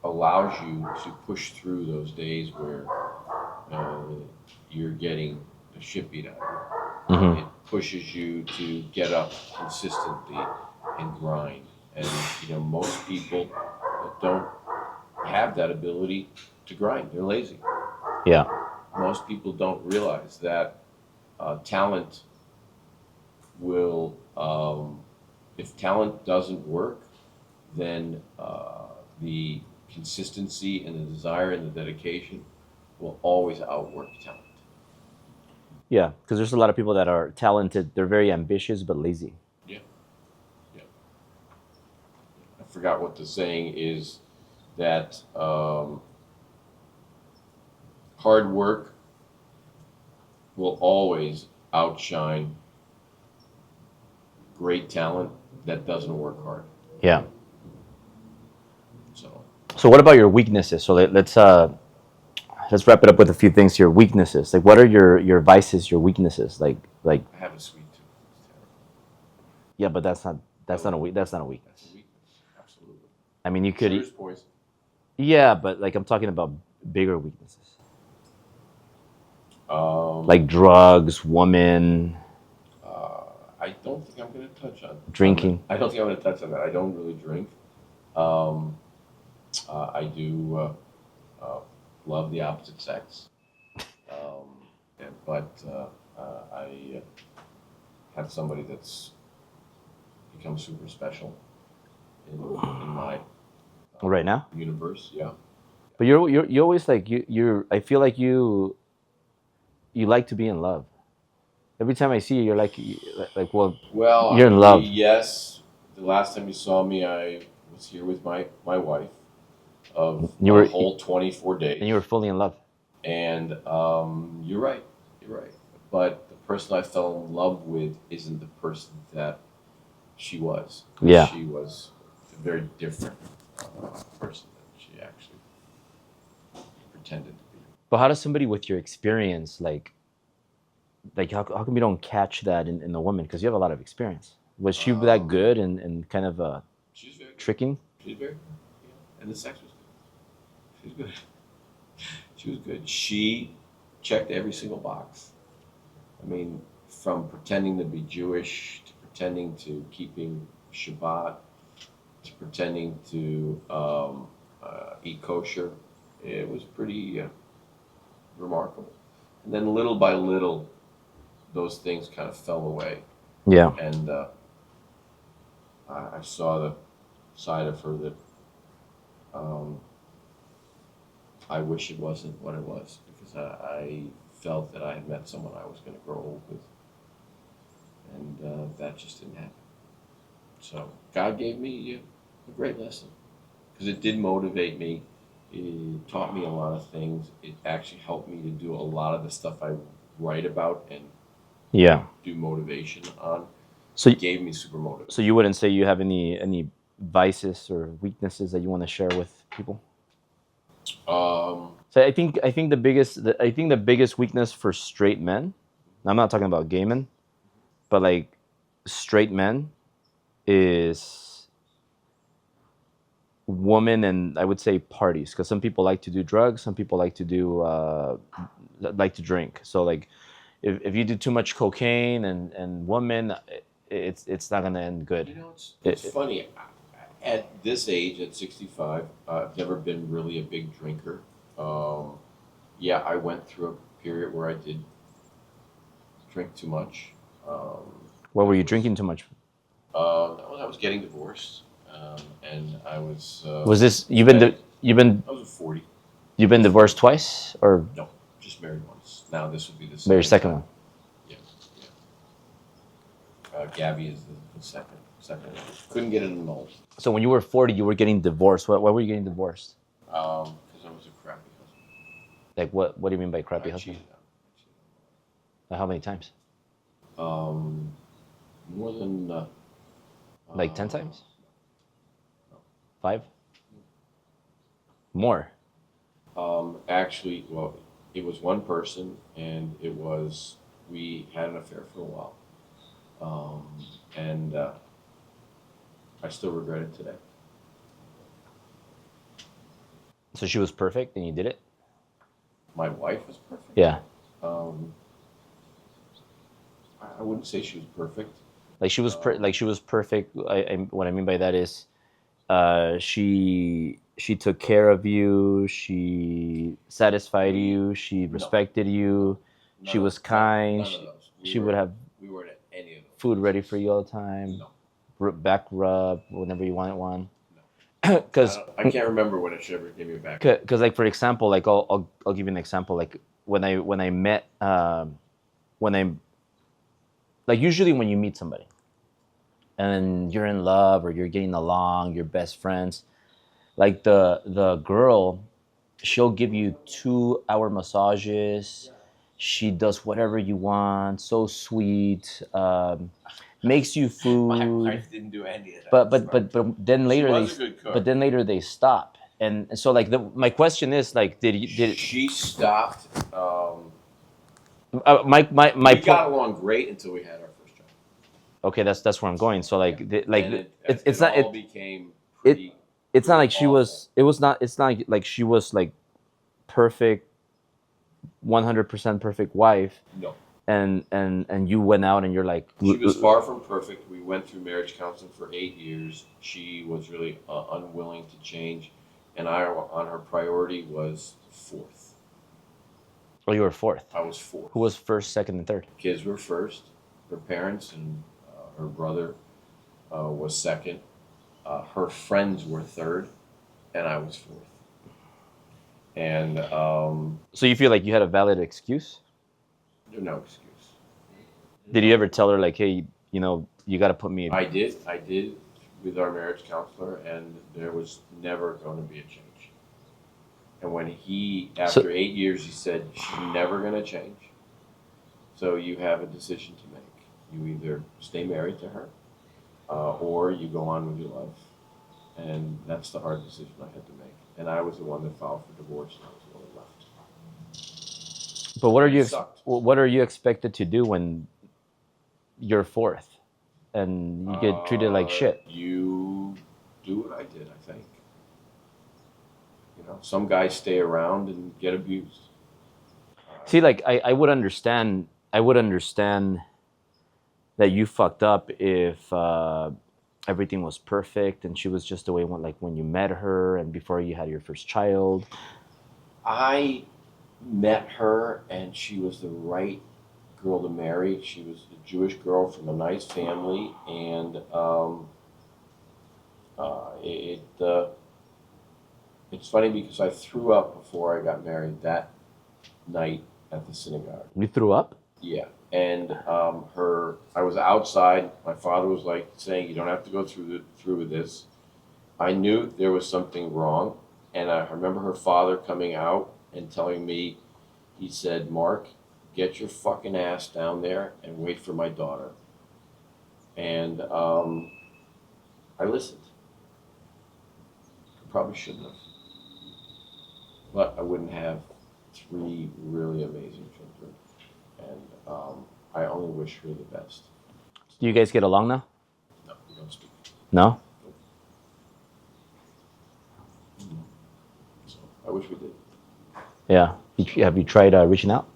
allows you to push through those days where you're getting the shit beat out of you. Mm-hmm. It pushes you to get up consistently and grind. And most people don't have that ability to grind. They're lazy. Yeah. Most people don't realize that talent will, if talent doesn't work, then the consistency and the desire and the dedication will always outwork talent. Yeah, because there's a lot of people that are talented. They're very ambitious but lazy. Yeah. I forgot what the saying is, that hard work will always outshine great talent that doesn't work hard. Yeah. So So what about your weaknesses? So let's wrap it up with a few things here. Weaknesses. Like what are your vices, your weaknesses? Like I have a sweet tooth. It's terrible. yeah, but that's not a that's not a That's weakness. a weakness. Absolutely. I mean, you could Sugar's poison. yeah, but like I'm talking about bigger weaknesses. Um, Like drugs, woman, uh, I don't think I'm going to touch on that. drinking. I don't think I'm going to touch on that. I don't really drink. Um, I do love the opposite sex. But I have somebody that's become super special in my Right now? universe. Yeah. But you always like you're I feel like you like to be in love. Every time I see you, you're like well, Well, you're in love. yes. The last time you saw me, I was here with my wife of You a were whole 24 and you were days. fully in love. And you're right. You're right. But the person I fell in love with isn't the person that she was. Yeah. She was a very different person than she actually pretended to be. But how does somebody with your experience how come you don't catch that in a woman? Because you have a lot of experience. Was she that good and kind of She's very good. tricking? She's very good. Yeah. And the sex was good. She's good. She was good. She checked every single box. I mean, from pretending to be Jewish to pretending to keeping Shabbat to pretending to eat kosher, it was pretty remarkable. And then little by little, those things kind of fell away. Yeah. And I saw the side of her that I wish it wasn't what it was because I felt that I had met someone I was going to grow old with. And that just didn't happen. So God gave me a great lesson because it did motivate me. It taught me a lot of things. It actually helped me to do a lot of the stuff I write about and Yeah. do motivation on. So It gave me super motivation. so you wouldn't say you have any vices or weaknesses that you want to share with people? So I think the biggest weakness for straight men, I'm not talking about gay men, but like straight men is women and I would say parties because some people like to do drugs, some people like to do like to drink. So like if you do too much cocaine and women, it's not gonna end good. You know, it's funny. At this age, at 65, I've never been really a big drinker. Yeah, I went through a period where I did drink too much. What were you drinking too much? I was getting divorced, and I was. Was this I was 40. you've been divorced twice or No, just married once. Now this would be the second time. one? Yeah, yeah. Gabby is the second. Couldn't get it annulled. So when you were 40, you were getting divorced. Why were you getting divorced? Because I was a crappy husband. Like what do you mean by crappy I husband? cheated on Like, how many times? More than Like 10 times? 5? More. Actually, well, it was one person, and we had an affair for a while, and I still regret it today. So she was perfect and you did it? My wife was perfect. Yeah. I wouldn't say she was perfect. Like she was perfect. What I mean by that is she took care of you, she satisfied you, she respected you, she was kind, None of those. she would have We weren't at any of those. food ready for you all the time, No. back rub whenever you wanted one. No. Because I can't remember when she ever gave me a back. Because like for example, like I'll give you an example. Like when I met when I like usually when you meet somebody and you're in love or you're getting along, you're best friends. Like the girl, she'll give you 2-hour massages. she does whatever you want, so sweet, makes you My food. wife didn't do any of that. But then later She was a good cook. but then later they stop. And so like my question is like did She stopped. my We point, got along great until we had our first child. okay, that's where I'm going. So like And it's it not all became pretty. it's not like pretty awful. it's not like she was like perfect 100% perfect wife, No. and you went out and you're like She was far from perfect. We went through marriage counseling for 8 years. She was really unwilling to change, and I on her priority was fourth. oh, you were fourth. I was fourth. Who was first, second, and third? Kids were first. Her parents and her brother was second. Her friends were third, and I was fourth. And So you feel like you had a valid excuse? there's no excuse. Did you ever tell her like, hey, you got to put me? I did with our marriage counselor, and there was never going to be a change. And when after 8 years, he said, she's never going to change. So you have a decision to make. You either stay married to her, or you go on with your life. And that's the hard decision I had to make. And I was the one that filed for divorce, and I was the one that left. But what are you expected to do when you're fourth and you get treated like shit? You do what I did, I think. Some guys stay around and get abused. See, like I would understand that you fucked up if everything was perfect and she was just the way when you met her and before you had your first child. I met her and she was the right girl to marry. She was a Jewish girl from a nice family, and it's funny because I threw up before I got married that night at the synagogue. You threw up? Yeah. And I was outside. My father was like saying, "You don't have to go through with this." I knew there was something wrong, and I remember her father coming out and telling me, he said, "Mark, get your fucking ass down there and wait for my daughter." And I listened. I probably shouldn't have, but I wouldn't have 3 really amazing children, and I only wish her the best. Do you guys get along now? No, we don't speak. No? So I wish we did. Yeah. Have you tried reaching out?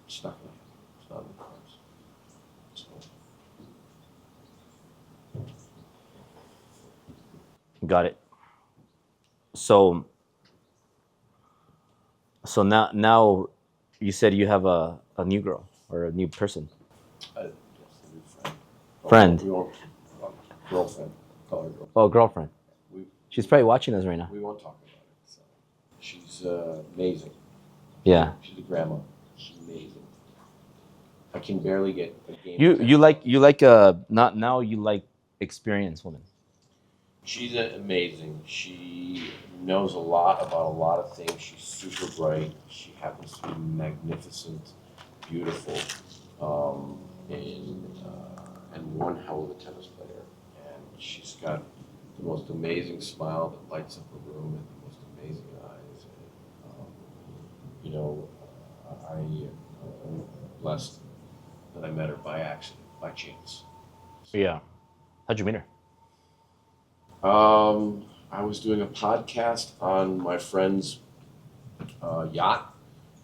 It's not going to happen. It's not in the cards. So. Got it. So now you said you have a new girl or a new person. Yes, a new friend. Friend. Girlfriend. Call her girlfriend. Oh, girlfriend. We, She's probably watching us right now. we won't talk about it. So. She's amazing. Yeah. She's a grandma. She's amazing. I can barely get a game. You like experienced women. She's amazing. She knows a lot about a lot of things. She's super bright. She happens to be magnificent, beautiful, and one hell of a tennis player. And she's got the most amazing smile that lights up a room and the most amazing eyes. And, I'm blessed that I met her by accident, by chance. Yeah. How'd you meet her? I was doing a podcast on my friend's yacht,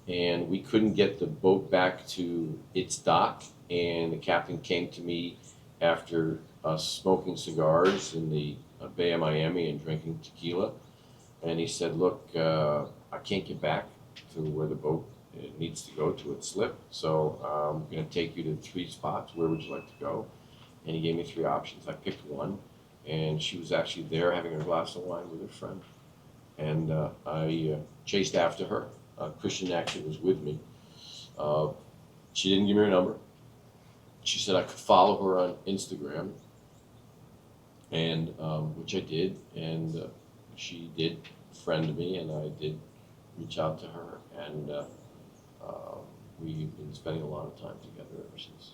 and we couldn't get the boat back to its dock, and the captain came to me after smoking cigars in the Bay of Miami and drinking tequila, and he said, "Look, I can't get back to where the boat needs to go to its slip, so I'm going to take you to 3 spots. Where would you like to go?" And he gave me 3 options. I picked one. And she was actually there having a glass of wine with her friend. And I chased after her. Christian actually was with me. She didn't give me her number. She said I could follow her on Instagram, and which I did. And she did friend me, and I did reach out to her. And We've been spending a lot of time together ever since.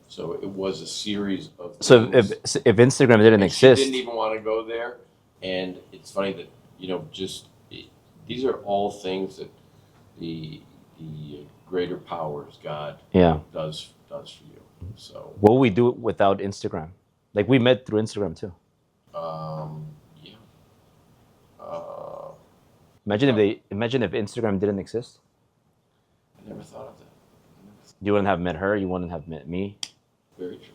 So it was a series of So things. if Instagram didn't And she exist, didn't even want to go there. And it's funny that, these are all things that the greater powers, God, yeah. does for you. So, What would we do without Instagram? Like we met through Instagram too. yeah. Uh, Imagine if Instagram didn't exist. I never thought of that. You wouldn't have met her. You wouldn't have met me. Very true.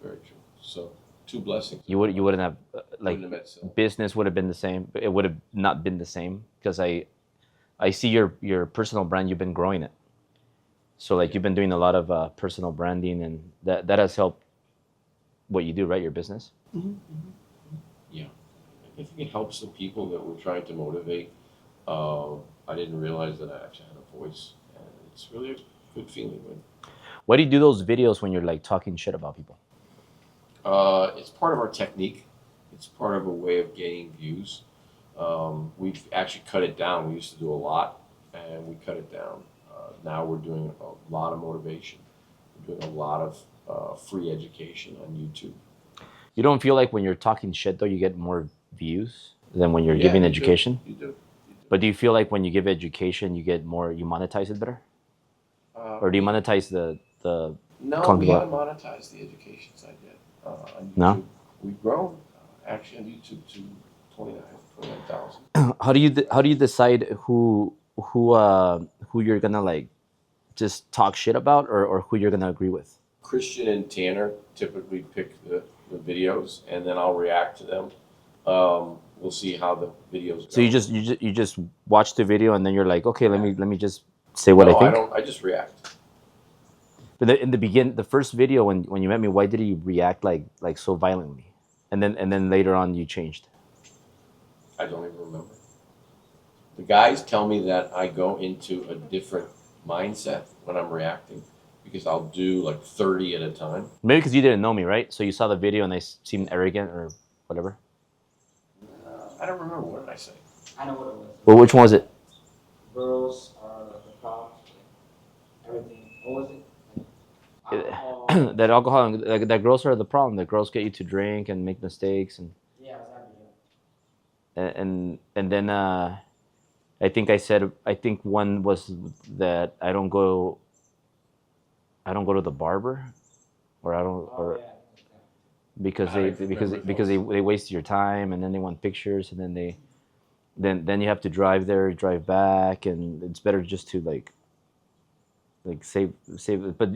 Very true. So, two blessings. You wouldn't have like Wouldn't have met Sil. business would have been the same. It would have not been the same because I see your personal brand. You've been growing it. So like you've been doing a lot of personal branding, and that has helped what you do, right? Your business. Yeah. I think it helps the people that we're trying to motivate. I didn't realize that I actually had a voice, and it's really a good feeling. Why do you do those videos when you're like talking shit about people? It's part of our technique. It's part of a way of gaining views. We've actually cut it down. We used to do a lot, and we cut it down. Now we're doing a lot of motivation. We're doing a lot of free education on YouTube. You don't feel like when you're talking shit though, you get more views than when you're Yeah, giving you education? do. You do. But do you feel like when you give education, you get more, you monetize it better? Or do you monetize the No, Clunky we block. haven't monetized the education side yet. On YouTube. No? We've grown actually on YouTube to 29,000. how do you decide who you're gonna like just talk shit about, or who you're gonna agree with? Christian and Tanner typically pick the videos, and then I'll react to them. We'll see how the videos go. So you just watch the video and then you're like, okay, let me just say what I think. don't. I just react. But in the first video when you met me, why did you react like so violently? And then later on you changed. I don't even remember. The guys tell me that I go into a different mindset when I'm reacting because I'll do like 30 at a time. Maybe because you didn't know me, right? So you saw the video and I seemed arrogant or whatever. I don't remember. What did I say? I know what it was. Well, which one was it? Girls are the problem. Everything. What was it? Alcohol. That alcohol, that girls are the problem. That girls get you to drink and make mistakes, and Yeah, exactly. and then I think one was that I don't go to the barber, or I don't, or Yeah. because I don't because they waste your time, and then they want pictures, and then you have to drive there, drive back, and it's better just to like save it. But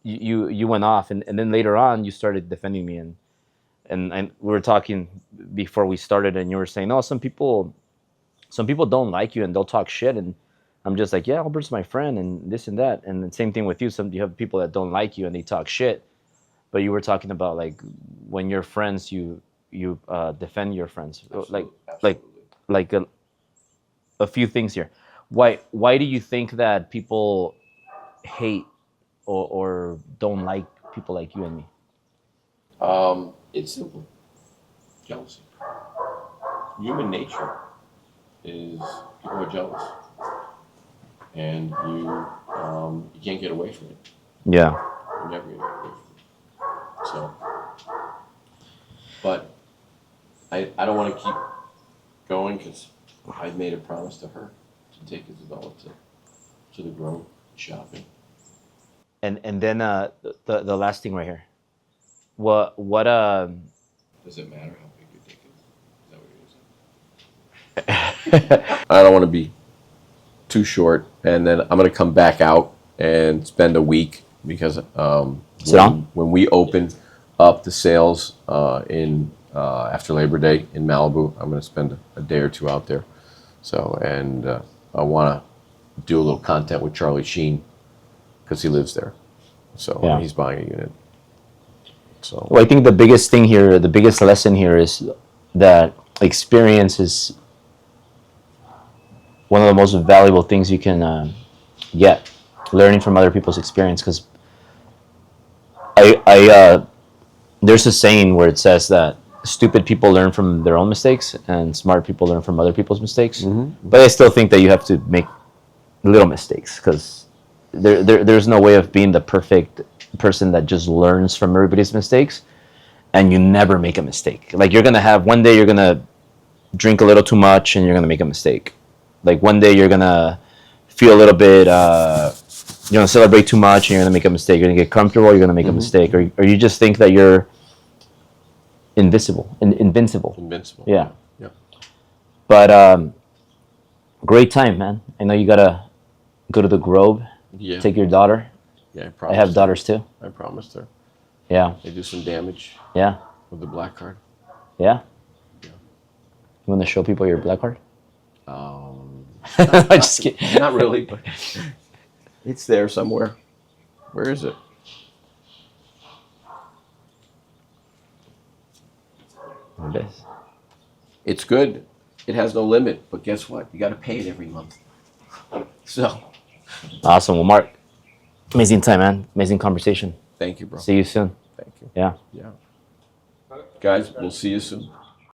you went off, and then later on you started defending me, and we were talking before we started, and you were saying, no, some people don't like you and they'll talk shit, and I'm just like, yeah, Albert's my friend and this and that, and the same thing with you. You have people that don't like you and they talk shit, but you were talking about like when you're friends, you defend your friends. Absolutely. Like a few things here. Why do you think that people hate or don't like people like you and me? It's simple. Jealousy. Human nature is people are jealous, and you can't get away from it. Yeah. You're never gonna get away from it. So, but I don't want to keep going because I made a promise to her to take Isabella to the grown shopping. And then the last thing right here. What Does it matter how big your dick is? Is that what you're saying? I don't want to be too short, and then I'm going to come back out and spend a week because when we open up the sales in after Labor Day in Malibu, I'm going to spend a day or two out there. So, and I want to do a little content with Charlie Sheen because he lives there. So Yeah. he's buying a unit. So Well, I think the biggest thing here, the biggest lesson here is that experience is one of the most valuable things you can get. Learning from other people's experience, because there's a saying where it says that stupid people learn from their own mistakes and smart people learn from other people's mistakes. Mhm. But I still think that you have to make little mistakes, because there's no way of being the perfect person that just learns from everybody's mistakes, and you never make a mistake. Like, you're gonna have one day you're gonna drink a little too much and you're gonna make a mistake. Like, one day you're gonna feel a little bit you're gonna celebrate too much and you're gonna make a mistake. You're gonna get comfortable, you're gonna make a mistake, or you just think that you're invincible. Invincible. Yeah. Yeah. But great time, man. I know you gotta go to the Grove, Yeah. take your daughter. Yeah. I I promised. have daughters too. I promised her. Yeah, They do some damage yeah, with the black card. yeah. Yeah. You want to show people your black card? I'm Just kidding. not really, but it's there somewhere. Where is it? There it is. It's good. It has no limit, but guess what? You got to pay it every month. So, Awesome. Well, Mark, amazing time, man. Amazing conversation. thank you, bro. See you soon. Thank you. Yeah. Yeah. Guys, we'll see you soon.